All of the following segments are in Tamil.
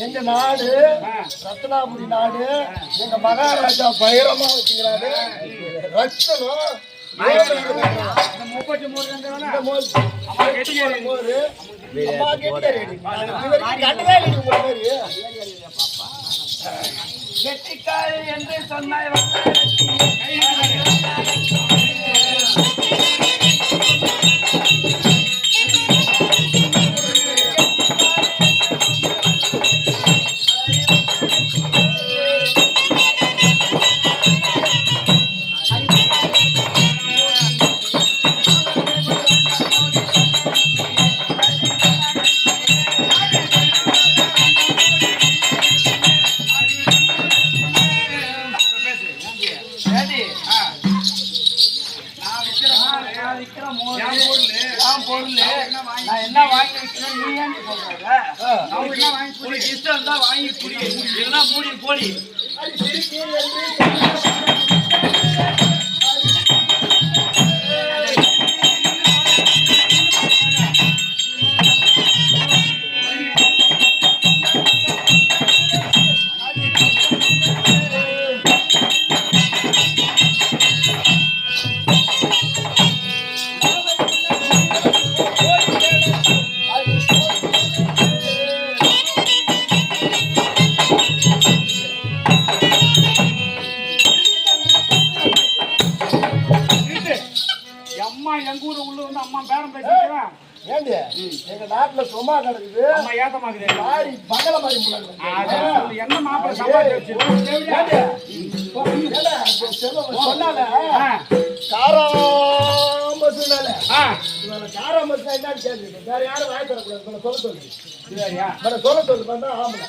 எங்க நாடு ரத்னாபுரி நாடு, எங்க மகாராஜா பைரமா வச்சுக்கிறாரு. ரத்தனம் 33 கெட்டிக்காய் என்று சொன்னாய். நான் என்ன வாங்கி வைக்கிறேன், நீ ஏன் சொல்ற? இஷ்டம் தான் வாங்கி குடி, இல்லைன்னா மூடி போடி. எங்க ஊரு உள்ள வந்து அம்மா பேரம் பேசிக்கிறேன். ஏண்டி எங்க நாட்டுல சும்மா கிடக்குது, அம்மா ஏத்தமாக்குது மாறி பகல மாறி முன்னாடி என்ன மாப்பிள்ள சமாளி வச்சு சொன்னால காராம்பசுனால காராம்பசுனா என்னன்னு கேள்வி வேற யாரும் வாய் தரக்கூடாது. சொல்ல சொல்லு சொல்ல சொல்லு பண்ணா ஆம்பளை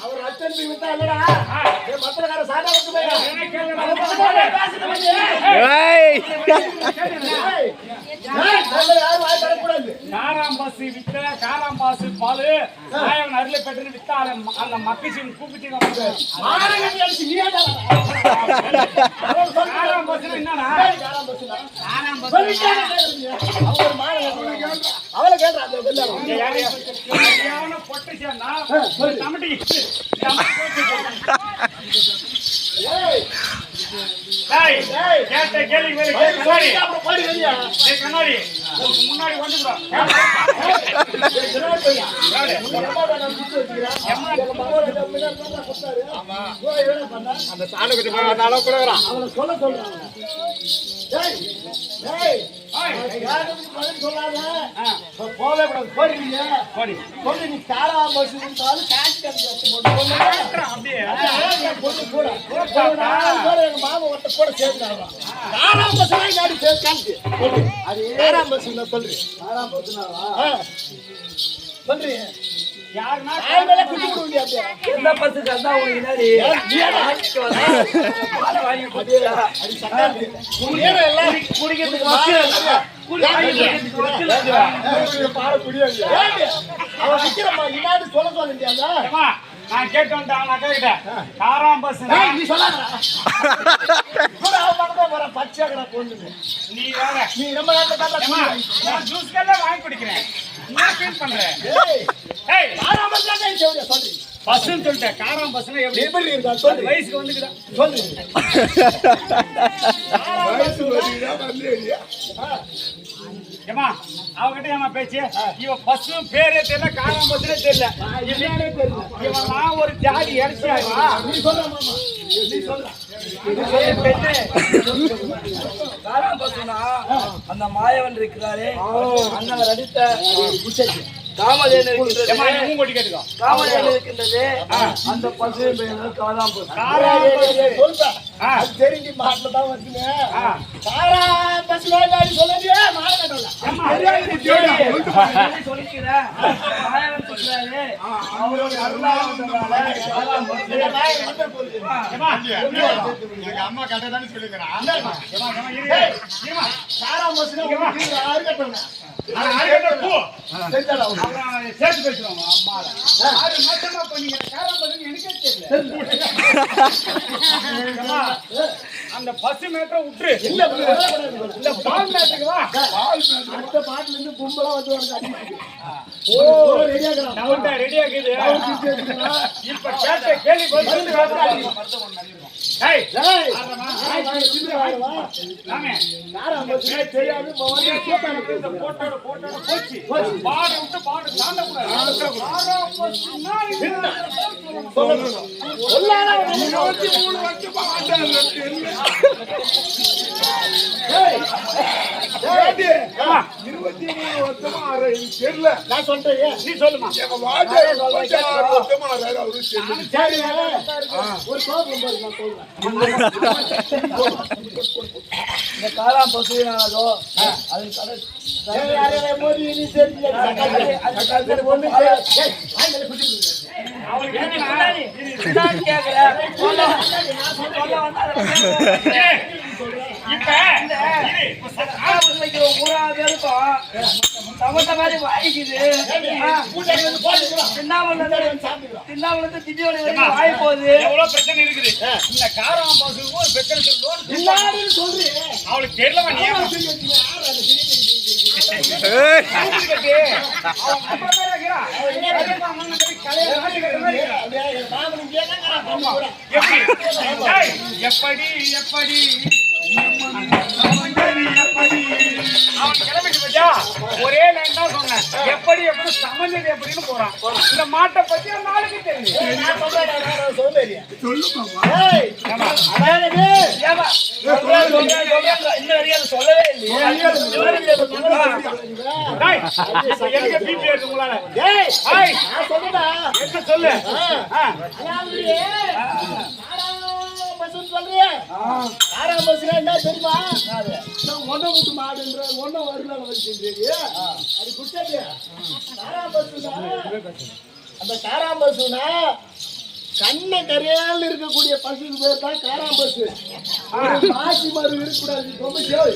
அவர் அச்சன் வித்தா இல்லடா மத்தக்கார சாதா வந்து காராம்பாசி வித்த காராம்பாசி பாலு நாயவன் அருளை பெற்று வித்தா அந்த மக்கிச்சின் கூப்பிட்டு காராம்பாசினா என்னடா? அவளை கேட்கறாங்க பொட்டு சேர்ந்தா கேட்ட கேள்வி கண்ணாடி முன்னாடி அந்த சாணி சொல்ல சொல்றான். நான் கேட்டு வந்துட்டேன். காராம்பஸ் நீ சொல்லாத பச்சை நீ வேற நீ ரொம்ப நான் ஜூஸ் கல்ல வாங்கி குடிக்கிறேன். நான் ஃபீல் பண்றேன். ஏய் காராம்பஸ் தான் சொல்றீங்க. பஸ்ன்னு சொல்லிட்டேன். காராம்பஸ்னா எப்படி இருக்கா சொல்லு. வயசுக்கு வந்துக்குதா சொல்லு. வயசு வந்துடா வந்துறியா? ஏமா அவகிட்ட ஏமா பேச்சு? இவ பஸ் பேரே தெரியல, காராம்பஸ்னே தெரியல. இவன் நான் ஒரு ஜாதி அரிசியா? நீ சொல்ற மாமா, நீ சொல்ற அந்த மாயவன் இருக்கிறாரே அண்ணவர் அடித்த காமதேனு இருக்கின்றது. காமதேனு இருக்கின்றது. அந்த பசு காராம் தெரிஞ்சு மாட்டில்தான் வந்துங்க. காராம் பஸ்ல சொல்லுங்க சொல்லிக்கிறேன். மாயவன் சொல்றாரு அவரோட அம்மா கட்டதான்னு சொல்லிக்கிறேன். காராம் பஸ்ல சேர்த்து பேசுவாங்க அம்மால 6 மாசமா பண்ணீங்க காரம் பண்ணி எனக்கே தெரியல. அந்த பசு மேட்டரை விட்டுரு. இந்த பால் மேட்டுக்கு வா. அடுத்த பாட்டுல இருந்து கும்பலா வந்து ரெடி ஆகுது. இப்ப கேட்ட கேள்வி தெரியாது. பாடு விட்டு பாடு தாண்டக்கூடாது. நான் சொல்றேன், நீ சொல்லுமா. ஒரு கோபம் இந்த காராம் பசுனாலோ அது மோதி நீ தெரிஞ்சு மாதிரி வாய்க்குது. வாய் போகுது. எவ்வளவு பிரச்சனை இருக்குது. இந்த காராம் பசுக்கு ஒரு பிரச்சனை சொல்றேன். அவளுக்கு தெரியலமா நீ எப்படி எப்படி அவன் கிளம்பிட்டு போச்சா ஒரே லைன் தான் சொன்னேன். எப்படி எப்படி சமைஞ்சது எப்படின்னு போறான். இந்த மாட்டை பத்தி அந்த ஆளுக்கு தெரியும். சொல்லவே இல்லையா? சொல்லு. காராம் பஸ்ல என்ன தெரியுமா? ஒன்ன விட்டு மாடுன்ற ஒன்ன வருல அது குட்டது. காராம் பசுனா அந்த காராம் பசுனா கண்ணை கரையால் இருக்கக்கூடிய பசுக்கு பேர் தான் காராம் பசு. மாசி மறு இருக்கக்கூடாது. ரொம்ப சேவை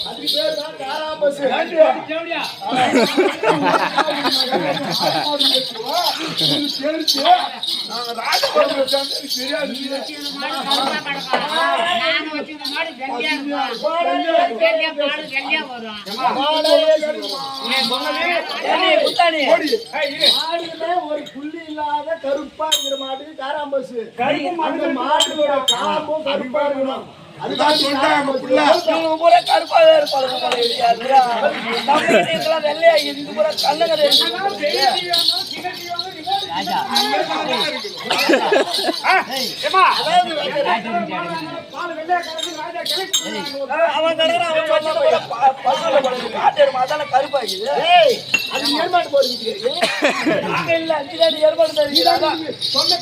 அதுக்கு பேர் தான் காராம் பசு. ஒரு புள்ளி இல்லாத கருப்பா இருக்கிற மாட்டுக்கு காராம் பசு. அந்த மாட்டோட காம்பும் கருப்பா இருக்கணும். அதுதான் சொல்றாங்க. கருப்பாக இருப்பாங்க. வெள்ளையா இது கூட கண்ணகரை அவன் அதான கருப்பாக்குது. அது ஏற்பாடு போடுறீங்க இல்ல அஞ்சுதான் ஏற்பாடு சொன்ன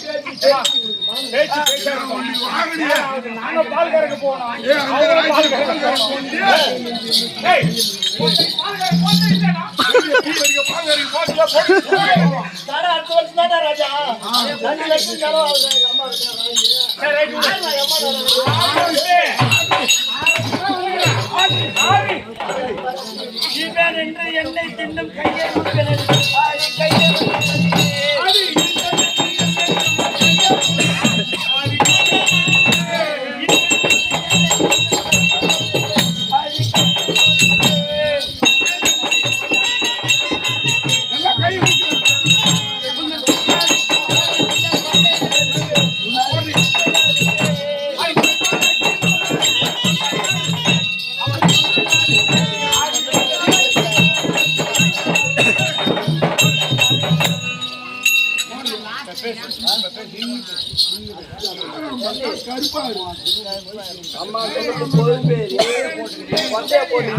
நாங்க பால் கறக்க போனோம். அடுத்த வருஷம் தானே ராஜா 2 லட்சம் செலவாகுது. என்று என்னை தின்னும் கையை கருப்பா அம்மா சொல்லுக்கு பொறுப்பேறி வந்தே போட்டு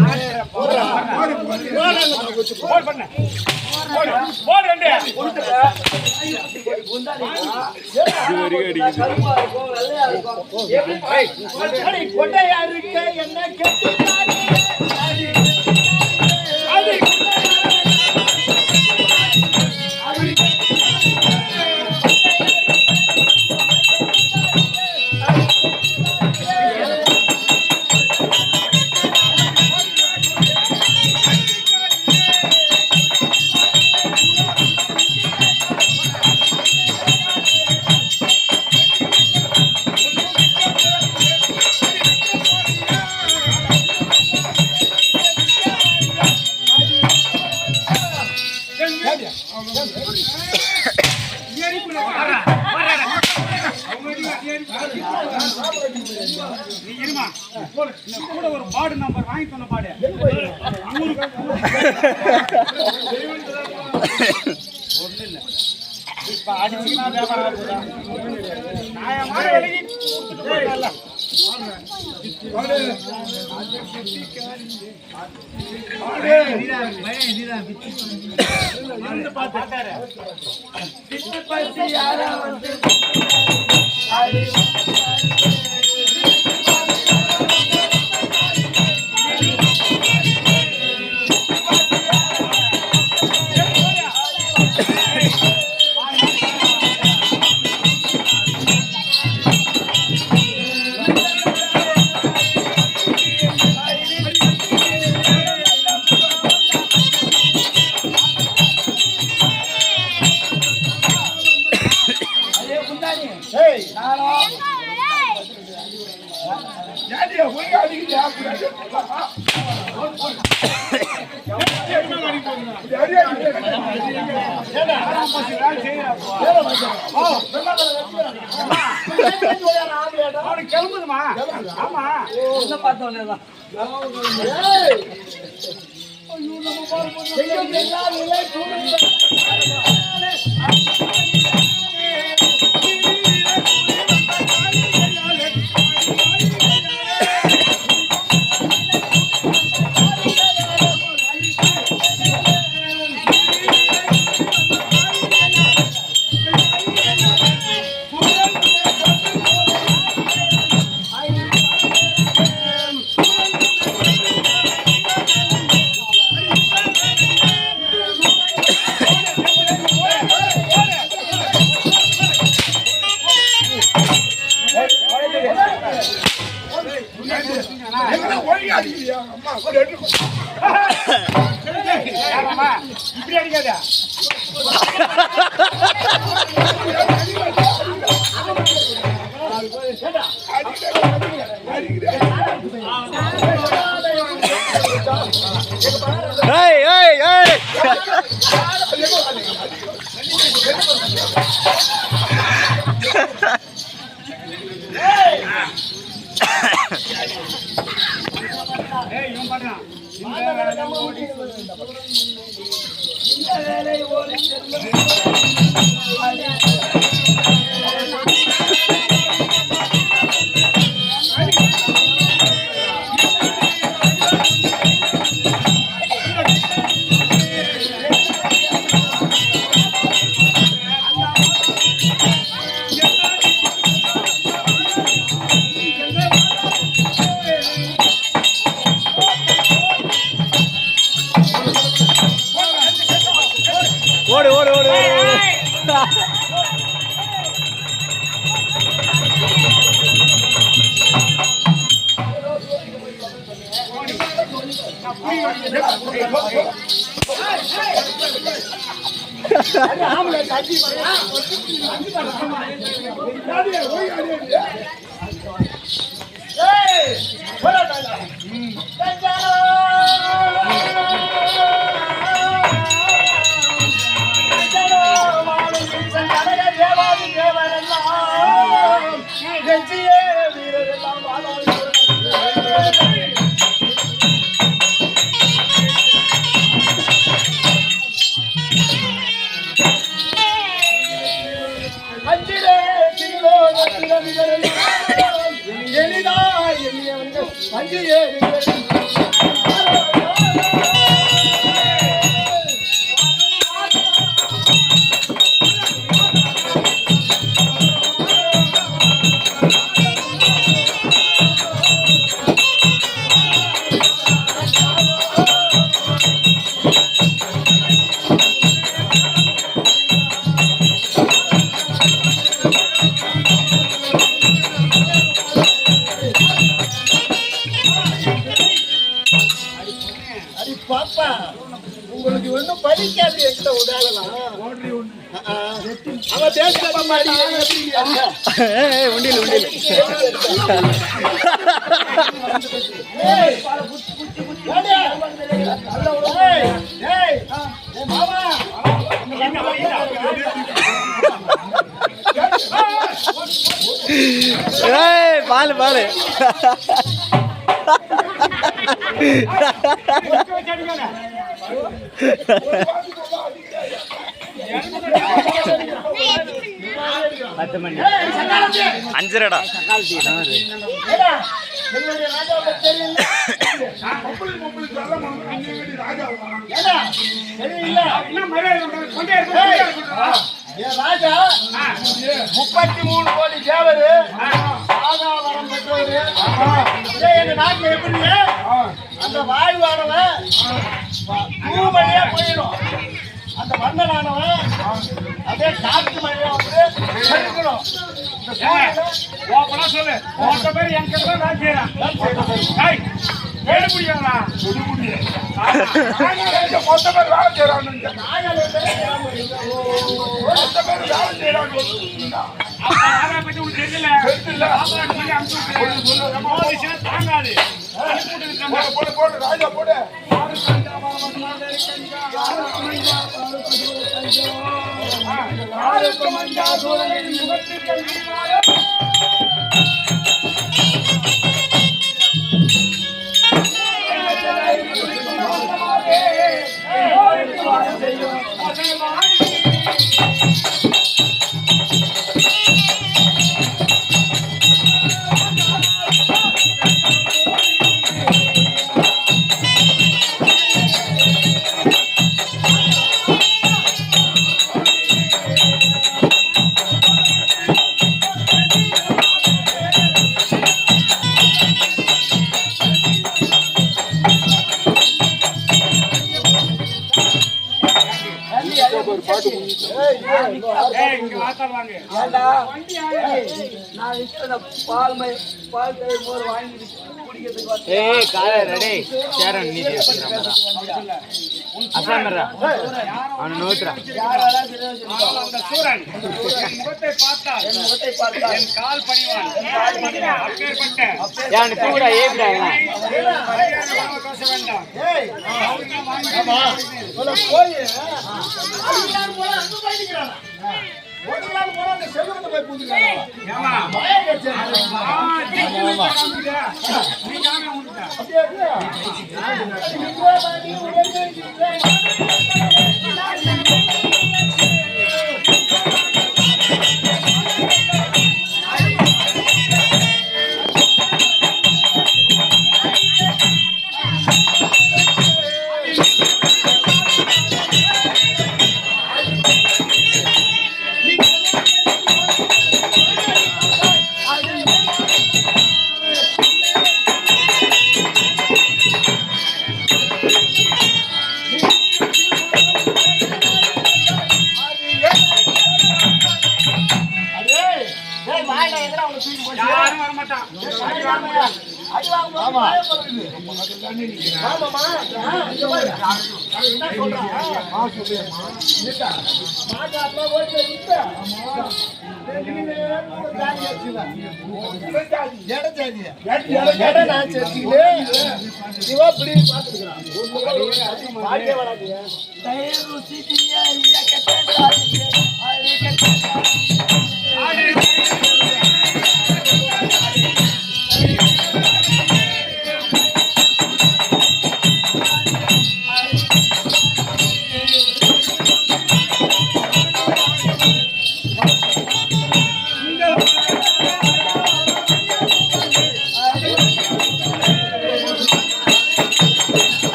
போடு பண்ண போடு ரெண்டு கருப்பா இருக்கும் வெள்ளையா இருக்கும் எப்படி கொண்டையா இருக்க என்ன கெட்டுட்டானே நீ இருமா கூட ஒரு பாடு நம்பர் வாங்கி சொன்ன பாடு ஒண்ணு இல்ல இப்ப அடிச்சுனா வியாபாரம் ஆகுதா நியாயமான விலைக்கு கொடுத்துட்டு போயிடல யாரா வந்து கிளம்புதுமா ஆமா பார்த்தோம் இப்படி அடிக்காதா இவன் பாடுறான் இந்த வேலை ஓடி ஓடு ஓடு ஓடு அஞ்சிலே திருவோணத்திலே பாப்பா உங்களுக்கு ஒண்ணும் பலிக்காது என்கிட்ட உதாரணம் அவன் பேச மாட்டான் பாலு பாலு அஞ்சரடா ராஜா 33 கோடி தேவரு ஆகாவரம் பெற்றவரு எங்க நாட்டுல எப்படி அந்த வாயுவானவன் பூமணியா போயிடும் அந்த மன்னனானவன் அதே காற்று மழையா வந்து செலுக்கணும் சொல்லு மொத்த பேர் என் கிட்ட தான் செய்யறான் எடுபடியாங்களா மொத்த பேர் வேலை செய்யறாங்க பத்தி உனக்கு தெரியல தாங்காது போட்டு ராஜா போடு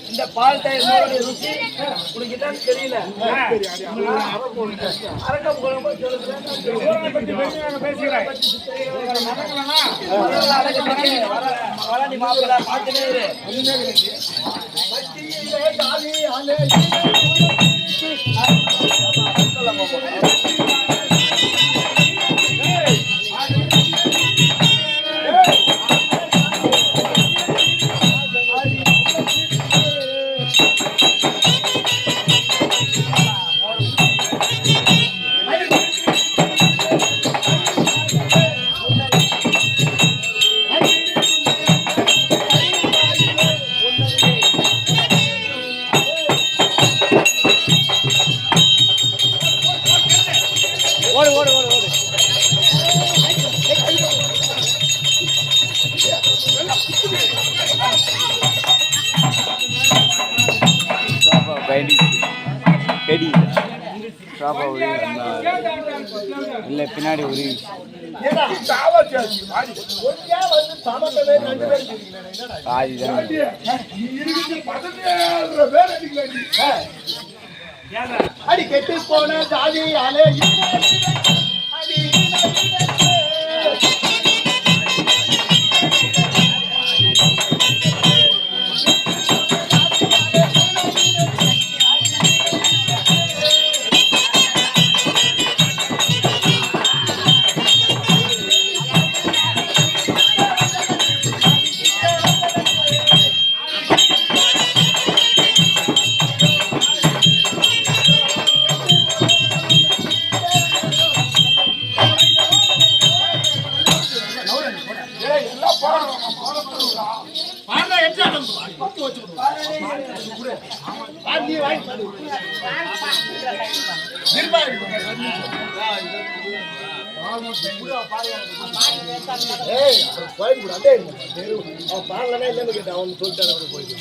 இந்த பால் தயிர் ருச்சி உனக்கு தான் தெரியல. அரக்கம் குழம்பு பேசுகிறேன் மாப்பிள்ள பார்த்துட்டே இரு. இல்லை பின்னாடி ஒரு ஏடா காவாச்சாச்சு பாடி ஒருத்தே வந்து சமத்தவே ரெண்டு பேரும் இருக்கீங்களே என்னடா பாதி தான் நீ இருக்கு பக்கத்துல வேற அடிக்கல அடி கெட்டு போன ஜாதி அலே அடி நீ வாங்கி பாரு ஏய் போய் கூட அதே அவன் பாடலனா இல்லன்னு கேட்டா அவன் சொல்லிட்டாரு போயிட்டு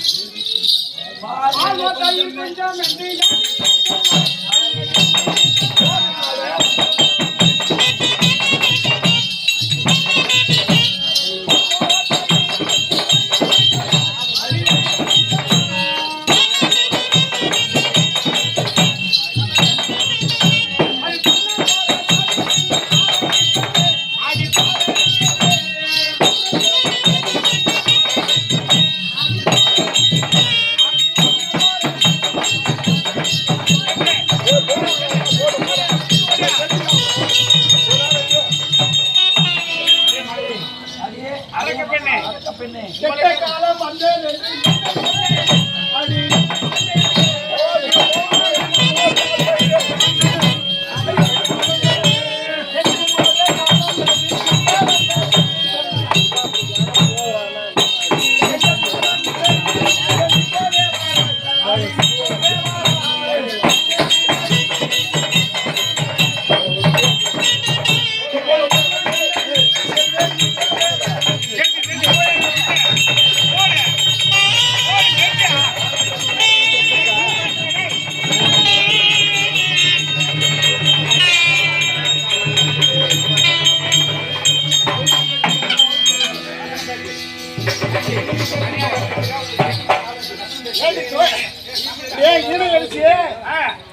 கெட்ட காலம் வந்தேன் அடி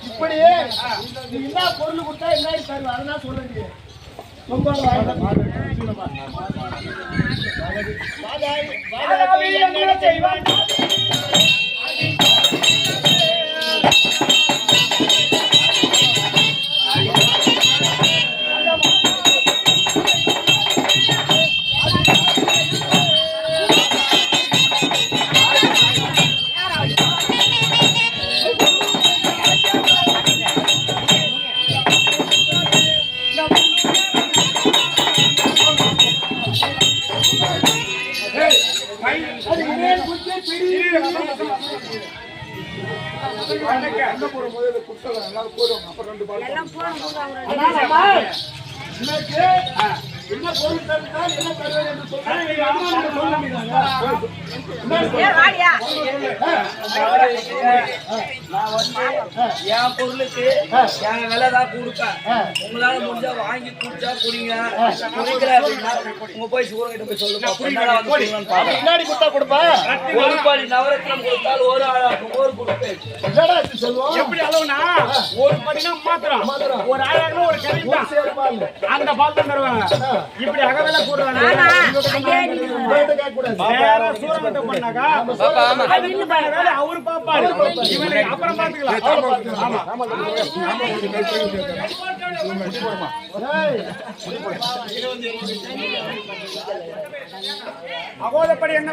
இப்படி நீ என்ன பொருள் கொடுத்தா என்ன தருவ அதெல்லாம் சொல்லுங்க ரொம்ப என்ன பொருள் தருந்தால் என்ன தருவேன் என்று என் பொருளுக்கு என் விலைதான் கொடுப்பேன். உங்களால முடிஞ்சா வாங்கி குடிச்சா குடிங்க, குடிக்கல அப்படின்னா உங்க போய் சூரகிட்ட போய் சொல்லுங்க. பின்னாடி கொடுத்தா கொடுப்பா ஒரு படி நவரத்னம் கொடுத்தால் ஒரு கொடுப்பேன். சொல்லுவோம் எப்படி அளவுனா ஒரு படினா மாத்திரம் ஒரு ஆயிரம் ஒரு கிடைக்கும் அந்த பால் தான் தருவாங்க. இப்படி அகவெல்லாம் கூடுவாங்க. சூரகத்தை பண்ணாக்கா அவரு பாப்பாரு. அப்புறம் பாத்துக்கலாம். அகோதப்படி என்ன